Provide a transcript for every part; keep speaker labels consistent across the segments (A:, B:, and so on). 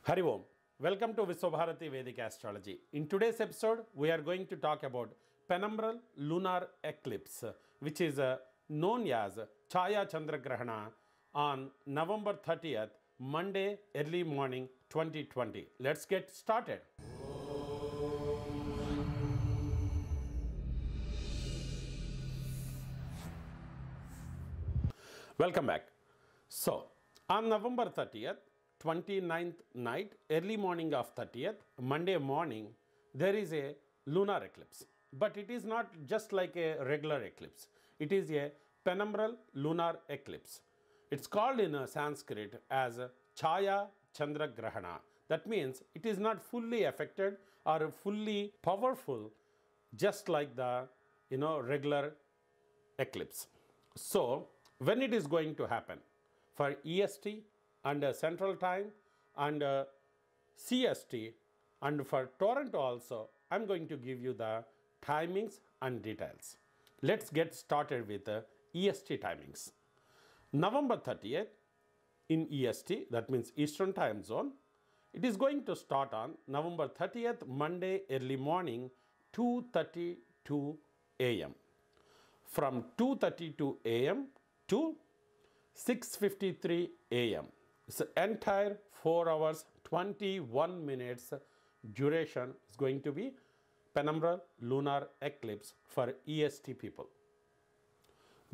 A: Hari Om. Welcome to Viswabharati Vedic Astrology. In today's episode, we are going to talk about penumbral lunar eclipse, which is known as Chaya Chandra Grahana on November 30th, Monday, early morning 2020. Let's get started. Welcome back. So, on November 30th, 29th night, early morning of 30th, Monday morning, there is a lunar eclipse. But it is not just like a regular eclipse. It is a penumbral lunar eclipse. It's called in Sanskrit as Chaya Chandra Grahana. That means it is not fully affected or fully powerful just like the regular eclipse. So, when it is going to happen? For EST and Central Time and CST and for Toronto also, I'm going to give you the timings and details. Let's get started with the EST timings. November 30th in EST, that means Eastern Time Zone, it is going to start on November 30th, Monday early morning, 2:32 a.m. From 2:32 a.m. to 6:53 a.m. It's the entire 4 hours 21 minutes duration is going to be penumbral lunar eclipse for EST people.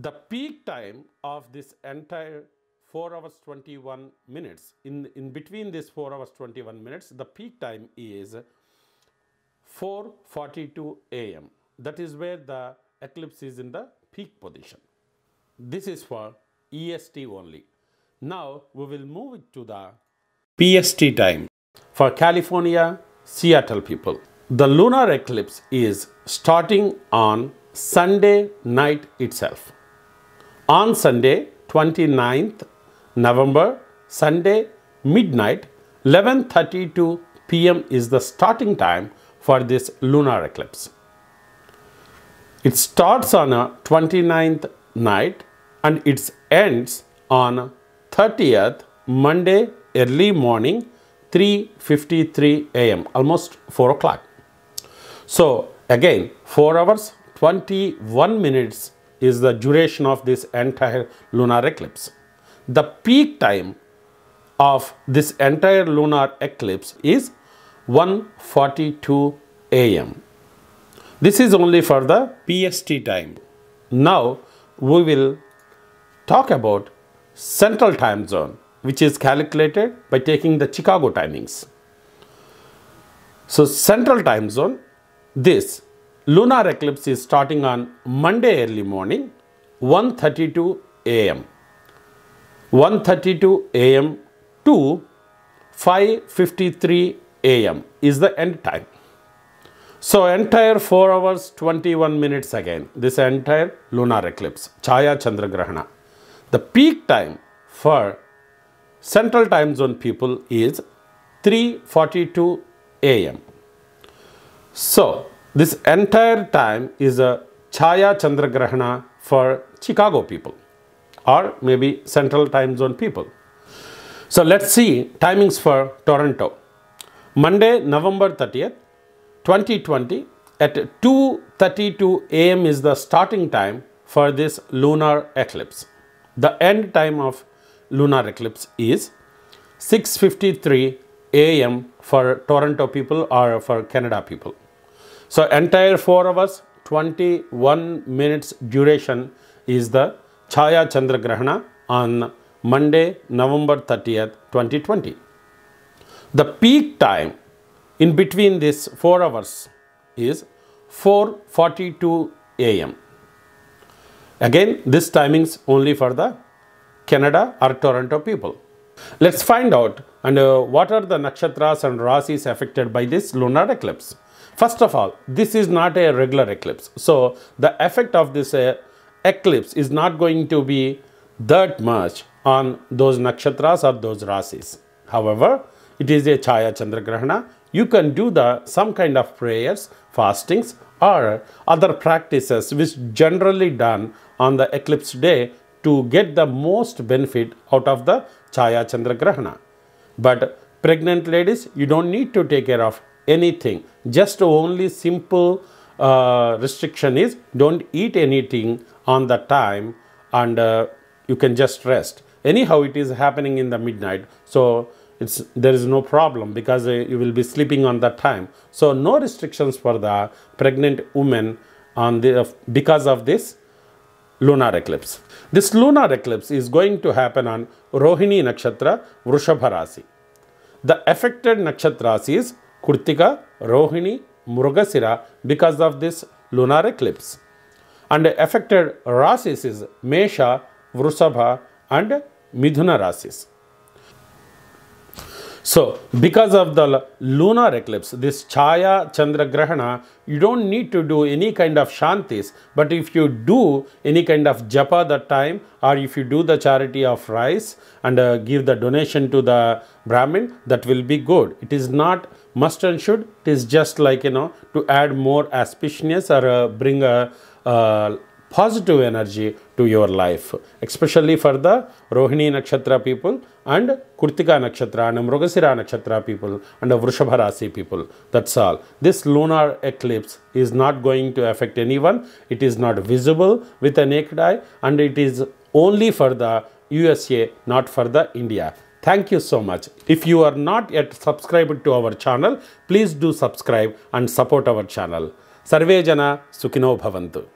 A: The peak time of this entire 4 hours 21 minutes, in between this 4 hours 21 minutes, the peak time is 4:42 a.m. That is where the eclipse is in the peak position. This is for EST only. Now we will move it to the PST time for California, Seattle people. The lunar eclipse is starting on Sunday night itself. On Sunday 29th November, Sunday midnight, 11:32 p.m. is the starting time for this lunar eclipse. It starts on a 29th night and it ends on 30th Monday early morning 3:53 a.m. almost 4 o'clock. So again 4 hours 21 minutes is the duration of this entire lunar eclipse. The peak time of this entire lunar eclipse is 1:42 a.m. This is only for the PST time. Now we will talk about Central Time Zone, which is calculated by taking the Chicago timings. So Central Time Zone, this lunar eclipse is starting on Monday early morning, 1:32 a.m. 1:32 a.m. to 5:53 a.m. is the end time. So entire 4 hours 21 minutes again, this entire lunar eclipse, Chaya Chandra Grahana. The peak time for Central Time Zone people is 3:42 a.m. So this entire time is a Chaya Chandra Grahana for Chicago people or maybe Central Time Zone people. So let's see timings for Toronto. Monday, November 30th, 2020 at 2:32 a.m. is the starting time for this lunar eclipse. The end time of lunar eclipse is 6:53 a.m. for Toronto people or for Canada people. So entire 4 hours 21 minutes duration is the Chaya Chandra Grahana on Monday, November 30th, 2020. The peak time in between this 4 hours is 4:42 a.m. Again, this timings only for the Canada or Toronto people. Let's find out and what are the nakshatras and rasis affected by this lunar eclipse. First of all, this is not a regular eclipse. So the effect of this eclipse is not going to be that much on those nakshatras or those rasis. However, it is a Chaya Chandra Grahana. You can do some kind of prayers, fastings or other practices which generally done on the eclipse day to get the most benefit out of the Chaya Chandra Grahana. But Pregnant ladies, you don't need to take care of anything. Just only simple restriction is don't eat anything on the time, and you can just rest. Anyhow, it is happening in the midnight, so there is no problem because you will be sleeping on that time. So no restrictions for the pregnant women on because of this lunar eclipse. This lunar eclipse is going to happen on Rohini Nakshatra, Vrishabha Rasi. The affected nakshatras is Kritika, Rohini, Mrugasira because of this lunar eclipse. And the affected rasis is Mesha, Vrusabha and Midhuna Rasis. So, because of the lunar eclipse, this Chaya Chandra Grahana, you don't need to do any kind of Shantis. But if you do any kind of Japa that time, or if you do the charity of rice and give the donation to the Brahmin, that will be good. It is not must and should. It is just like, to add more auspiciousness or bring a positive energy to your life, especially for the Rohini Nakshatra people and Kritika Nakshatra and Mrugasira Nakshatra people and the Vrishabha Rasi people. That's all. This lunar eclipse is not going to affect anyone. It is not visible with a naked eye, and it is only for the USA, not for the India. Thank you so much. If you are not yet subscribed to our channel, please do subscribe and support our channel. Sarve Jana Sukhino Bhavantu.